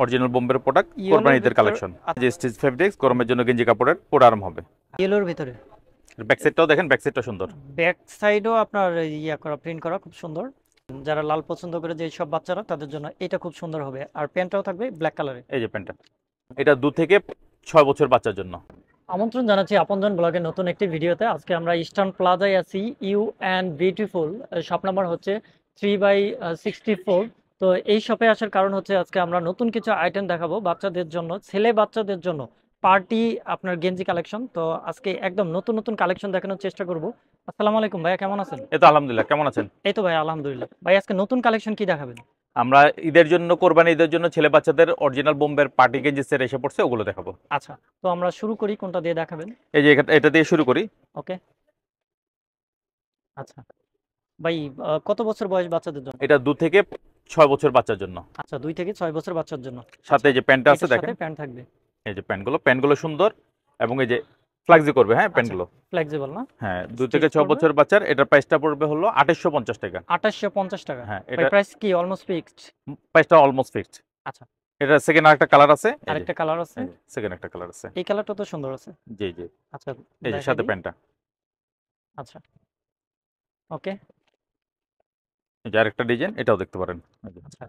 Original বোম্বের product, ইয়েলোর কোরবানি ঈদের ভিতর কালেকশন। যে স্টিচ ফেব্রিক্স, গরমের জন্য গেঞ্জি কাপড়ের পরে আরাম হবে। ইয়েলোর ভিতরে ব্যাক সাইডটাও দেখেন, ব্যাক সাইডটা সুন্দর। ব্যাক সাইডও আপনার ইয়া করা প্রিন্ট করা খুব সুন্দর। যারা লাল পছন্দ করে যে সব বাচ্চারা তাদের জন্য এটা খুব সুন্দর হবে। আর প্যান্টটাও থাকবে ব্ল্যাক কালারে। এই যে প্যান্টটা, এটা 2 থেকে 6 বছর বাচ্চার জন্য। আমন্ত্রণ জানাচ্ছি আপনজন ব্লগের নতুন একটি ভিডিওতে। আজকে আমরা ইস্টার্ন প্লাজায় আছি, you and beautiful. Shop number হচ্ছে 3/64। তো এই শপে আসার কারণ হচ্ছে আজকে আমরা নতুন কিছু আইটেম দেখাবো বাচ্চাদের জন্য, ছেলে বাচ্চাদের জন্য পার্টি আপনার গেঞ্জি কালেকশন। তো আজকে একদম নতুন নতুন কালেকশন দেখানোর চেষ্টা করব। আসসালামু আলাইকুম ভাইয়া, কেমন আছেন? এই তো আলহামদুলিল্লাহ, কেমন আছেন? এই তো ভাই আলহামদুলিল্লাহ। ভাই আজকে নতুন কালেকশন কি দেখাবেন? আমরা ঈদের জন্য, কোরবানি ঈদের জন্য ছেলে বাচ্চাদের অরিজিনাল বোম্বের পার্টি গেঞ্জি সেট এসে পড়ছে, ওগুলো দেখাবো। আচ্ছা, তো আমরা শুরু করি, কোনটা দিয়ে দেখাবেন? এই যে এটা দিয়ে শুরু করি। ওকে। আচ্ছা ভাই, কত বছর বয়স বাচ্চাদের জন্য? এটা 2 থেকে 6 বছর বাচ্চার জন্য। আচ্ছা, 2 থেকে 6 বছর বাচ্চার জন্য। সাথে আচ্ছা, এই যে প্যান্টটা আছে এটার সাথে দেখেন। প্যান্ট থাকবে। এই যে প্যান্টগুলো সুন্দর, এবং এই যে ফ্লেক্সি করবে, হ্যাঁ আচ্ছা, প্যান্টগুলো। ফ্লেক্সিবল না? হ্যাঁ, দুই স্টিচ থেকে ছয় করবে বছর বাচ্চার এটার প্রাইসটা পড়বে হলো 2850 টাকা। 2850 টাকা। হ্যাঁ, ভাই এটা প্রাইস কি অলমোস্ট ফিক্সড? প্রাইসটা অলমোস্ট ফিক্সড। আচ্ছা, এটা সেকেন্ড আরেকটা কালার আছে, এই যে আরেকটা কালার আছে। সেকেন্ড একটা কালার আছে। এই কালারটা তো সুন্দর আছে। জি জি। আচ্ছা, এই যে দেখাই সাথে দিই। প্যান্টটা। আচ্ছা, ওকে। এই যে আরেকটা ডিজাইন, এটাও দেখতে পারেন। এই যে। আচ্ছা,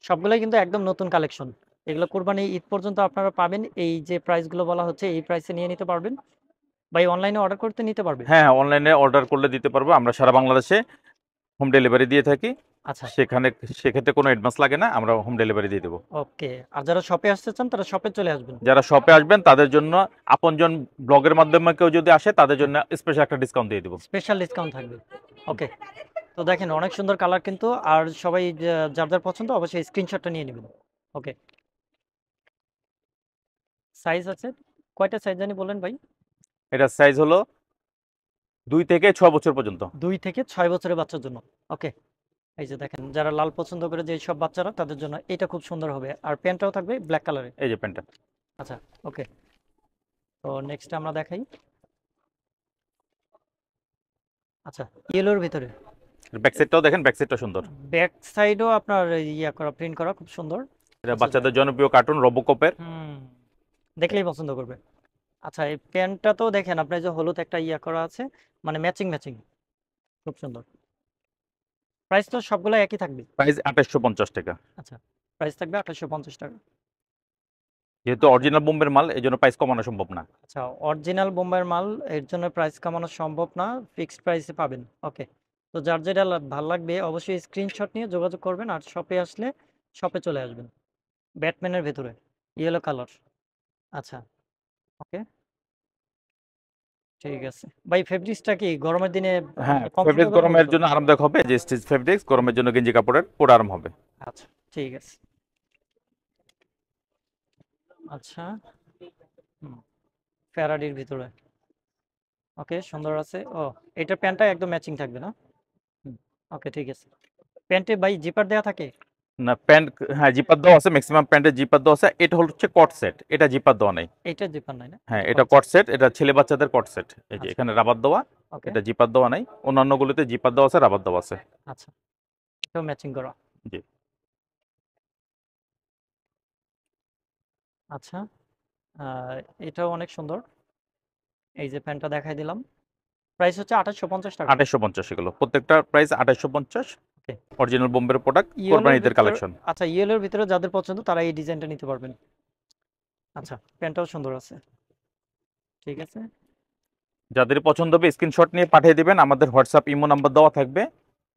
সবগুলাই কিন্তু একদম নতুন কালেকশন। এগুলো কুরবানি ঈদ পর্যন্ত আপনারা পাবেন। এই যে প্রাইসগুলো বলা হচ্ছে এই প্রাইসে নিয়ে নিতে পারবেন। ভাই অনলাইনে অর্ডার করতে নিতে পারবে? হ্যাঁ হ্যাঁ, অনলাইনে অর্ডার করলে দিতে পারবো, আমরা সারা বাংলাদেশে হোম ডেলিভারি দিয়ে থাকি। আচ্ছা, সেখানে সেক্ষেত্রে কোনো অ্যাডভান্স লাগে না, আমরা হোম ডেলিভারি দিয়ে দেবো। ওকে। আর যারা শপে আসতে চান তারা শপে চলে আসবেন। যারা শপে আসবেন তাদের জন্য, আপনজন ব্লগের মাধ্যমে কেউ যদি আসে তাদের জন্য স্পেশাল একটা ডিসকাউন্ট দিয়ে দেবো। স্পেশাল ডিসকাউন্ট থাকবে। ওকে। তো দেখেন অনেক সুন্দর কালার কিন্তু। আর সবাই যার যার পছন্দ অবশ্যই স্ক্রিনশটটা নিয়ে নেবেন। ওকে। সাইজ আছে কয়টা? সাইজ জানি বলেন ভাই। এটার সাইজ হলো 2 থেকে 6 বছর পর্যন্ত। 2 থেকে 6 বছরের বাচ্চার জন্য। ওকে। এই যে দেখেন যারা লাল পছন্দ করে যে সব বাচ্চারা তাদের জন্য এটা খুব সুন্দর হবে। আর প্যান্টটাও থাকবে ব্ল্যাক কালারে। এই যে প্যান্টটা। আচ্ছা, ওকে। তো নেক্সট আমরা দেখাই। আচ্ছা, ইয়েলোর ভিতরে ব্যাক সাইডটাও দেখেন, ব্যাক সাইডটা সুন্দর। ব্যাক সাইডও আপনার ইয়া করা প্রিন্ট করা খুব সুন্দর। এটা আচ্ছা, বাচ্চাদের জনপ্রিয় কার্টুন রোবোকপের। হুম, দেখলেই পছন্দ করবে। আচ্ছা, এই প্যান্টটা তো দেখেন আপনার যে হলুদ একটা ইয়া করা আছে, মানে ম্যাচিং ম্যাচিং, খুব সুন্দর। প্রাইস তো সবগুলো একই থাকবে। প্রাইস 2850 টাকা। আচ্ছা, প্রাইস থাকবে 2850 টাকা। যেহেতু আচ্ছা, অরিজিনাল বোম্বের মাল, এই জন্য প্রাইস কমানো সম্ভব না। আচ্ছা, অরিজিনাল বোম্বাইয়ের মাল, এর জন্য প্রাইস কমানো সম্ভব না, ফিক্সড প্রাইসে পাবেন। ওকে। তো যার যেটা ভাল লাগবে অবশ্যই স্ক্রিনশট নিয়ে যোগাযোগ করবেন। আর শপে আসলে শপে চলে আসবেন। ব্যাটম্যানের ভেতরে ইয়েলো কালার। আচ্ছা, ওকে, ঠিক আছে। ভাই ফেব্রিক্সটা কি গরমের দিনে হ্যাঁ, ফেব্রিক্স কমফোর্টেবল হবে গরমের তো? জন্য আরামদায়ক হবে, যে স্টিচ ফেব্রিক্স, গরমের জন্য গেঞ্জি কাপড়ের পরে আরাম হবে। আচ্ছা, ঠিক আছে। আচ্ছা, হুম, ফ্যারাডির ভিতরে। ওকে, সুন্দর আছে। ও, এটা প্যান্টটা একদম ম্যাচিং থাকবে না? হুম, ওকে, ঠিক আছে। প্যান্টে ভাই জিপার দেয়া থাকে? না প্যান্ট, হ্যাঁ জিপার দেওয়া আছে, ম্যাক্সিমাম প্যান্টে জিপার দেওয়া আছে। এটা হচ্ছে কট সেট, এটা জিপার দেওয়া নাই। এইটা জিপার নাই না? হ্যাঁ, এটা আচ্ছা, কট সেট, এটা ছেলে বাচ্চাদের কট সেট। এই যে আচ্ছা, এখানে রাবার দেওয়া, ওকে, এটা জিপার দেওয়া নাই। অন্যান্যগুলোতে জিপার দেওয়া আছে, রাবার দেওয়া আছে। আচ্ছা, এটাও ম্যাচিং করা। জি। আচ্ছা, এটাও অনেক সুন্দর। এই যে প্যান্টটা দেখাই দিলাম। প্রাইস হচ্ছে 2850 টাকা। 2850, এগুলো প্রত্যেকটা প্রাইস 2850। ওকে। অরিজিনাল বোম্বের প্রোডাক্ট, ইয়েলোর কোরবানি ঈদের ভিতরে, কালেকশন। আচ্ছা, ইয়েলোর ভিতরে যাদের পছন্দ তারা এই ডিজাইনটা নিতে পারবেন। আচ্ছা, প্যান্টটাও সুন্দর আছে। ঠিক আছে। যাদের পছন্দ হবে স্ক্রিনশট নিয়ে পাঠিয়ে দিবেন, আমাদের হোয়াটসঅ্যাপ ইমো নাম্বার দেওয়া থাকবে।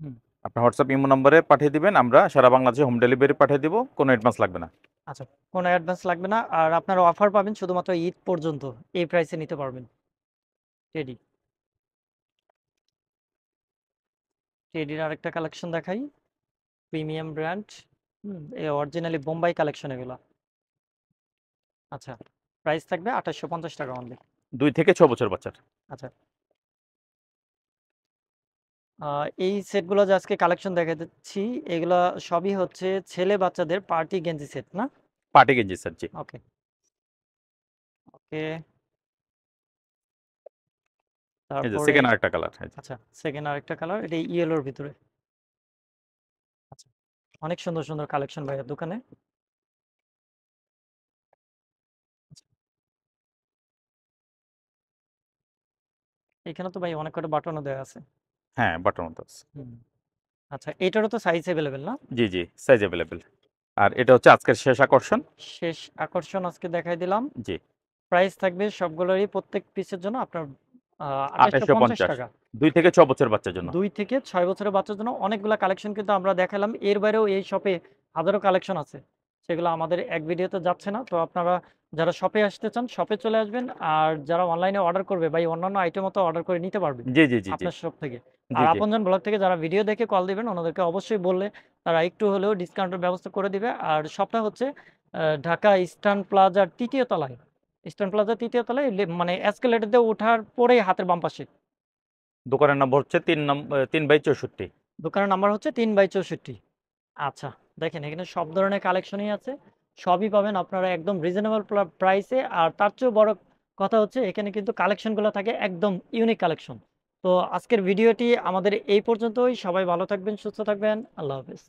হুম, আপনার হোয়াটসঅ্যাপ ইমো নাম্বারে পাঠিয়ে দিবেন, আমরা সারা বাংলাদেশে হোম ডেলিভারি পাঠিয়ে দিব, কোনো অ্যাডভান্স লাগবে না। আচ্ছা, কোনো অ্যাডভান্স লাগবে না। আর আপনারা অফার পাবেন শুধুমাত্র ঈদ পর্যন্ত। এই প্রাইসে নিতে পারবেন। টেডি, টেডির আরেকটা কালেকশন দেখাই। Premium brand. হুম, এই অরিজিনালি বোম্বাই কালেকশন এগুলো। আচ্ছা, প্রাইস থাকবে 2850 টাকা অনলি। 2 থেকে 6 বছর বাচ্চার। আচ্ছা, এই সেটগুলো যে আজকে কালেকশন দেখা যাচ্ছি, এগুলা সবই হচ্ছে ছেলে বাচ্চাদের পার্টি গেঞ্জি সেট না? পার্টি গেঞ্জি স্যার, জি। ওকে, ওকে। এই যে তারপরে সেকেন্ড আরেকটা কালার। আচ্ছা, সেকেন্ড আরেকটা কালার, এটা ইয়েলোর ভিতরে। আচ্ছা, অনেক সুন্দর সুন্দর কালেকশন ভাইয়ের দোকানে। এখানে তো ভাই অনেক কটা বাটনও দেওয়া আছে। হ্যাঁ, বাটার মতো আছে। হুম। আচ্ছা, এটারও তো সাইজ অ্যাভেলেবেল না? জি জি, সাইজ অ্যাভেলেবেল। আর এটা হচ্ছে আজকের শেষ আকর্ষণ। শেষ আকর্ষণ আজকে দেখাই দিলাম। জি, প্রাইস থাকবে সবগুলোরই প্রত্যেক পিসের জন্য আপনার 2850 2850। টাকা। 2 থেকে 6 বছর বাচ্চার জন্য। 2 থেকে 6 বছরের বাচ্চার জন্য অনেকগুলা কালেকশন কিন্তু আমরা দেখালাম। এর বাইরেও এই শপে হাজারো কালেকশন আছে। সেগুলো আমাদের এক ভিডিওতে যাচ্ছে না। তো আপনারা যারা শপে আসতে চান, শপে চলে আসবেন। আর যারা অনলাইনে অর্ডার করবে বা এই অন্যান্য আইটেমও তো অর্ডার করে নিতে পারবে জি জি জি জি আপনার শপ থেকে। জি আর জি। আপনজন ব্লগ থেকে যারা ভিডিও দেখে কল দিবেন, ওনাদেরকে অবশ্যই বললে তারা একটু হলেও ডিসকাউন্টের ব্যবস্থা করে দিবে। আর শপটা হচ্ছে ঢাকা ইস্টার্ন প্লাজার ৩য় তলায়। ইস্টার্ন প্লাজার ৩য় তলায় মানে এসকেলেটর দিয়ে ওঠার পরেই হাতের বাম পাশে। দোকানের নম্বর হচ্ছে 3/64। দোকানের নাম্বার হচ্ছে 3/64। আচ্ছা, দেখেন এখানে সব ধরনের কালেকশনই আছে। সবই পাবেন আপনারা একদম রিজনেবল প্রাইসে। আর তার চেয়েও বড় কথা হচ্ছে এখানে কিন্তু কালেকশনগুলো থাকে একদম ইউনিক কালেকশন। তো আজকের ভিডিওটি আমাদের এই পর্যন্তই। সবাই ভালো থাকবেন, সুস্থ থাকবেন। আল্লাহ হাফেজ।